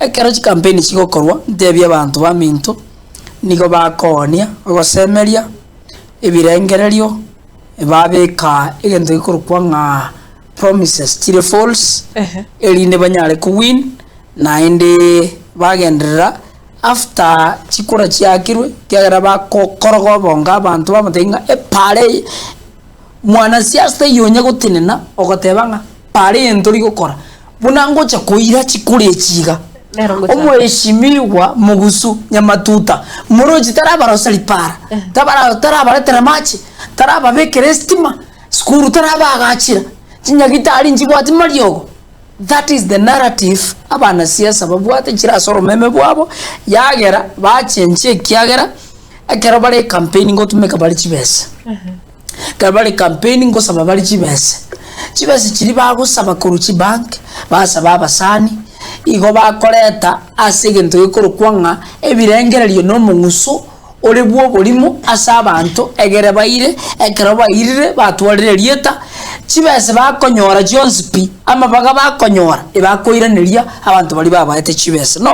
ekero campaign chigokorwa ndebia abantu ba minto nigo bakonia ogosemeria ebirengererio babeka egento gikorwa nga promises chire false erinde banyare ku win na ende bagenderera after chikura chiakirwe kiagera bakokorogo bonga abantu bamutenga epare mwana siasta yonya gutinena ogotebanga pare entori gukora bunangocha kuira chikure chiga omweshimiwa mugusu nyamatuta muroji tarabara salipara tarabara teramachi taraba bekerestima skuru taraba agachira chinyagitari njibwati mariogo. That is the narrative abana siasa babwate chira soro meme bwabo yagera bachenche kiagera akera bare campaign ngo tumeka bari chibese kabare campaign ngo saba bari chibese chiri bagusaba kuruchi bank basaba abasani igo bakoreta asegento gikorwa ebirengererio no munguso ore bwo bolimo asa abantu egere baire ekero bairire batwarire rieta chibese bakonyora Jones P ama baga bakonyora ebakoiraneria abantu bali babaete chibese no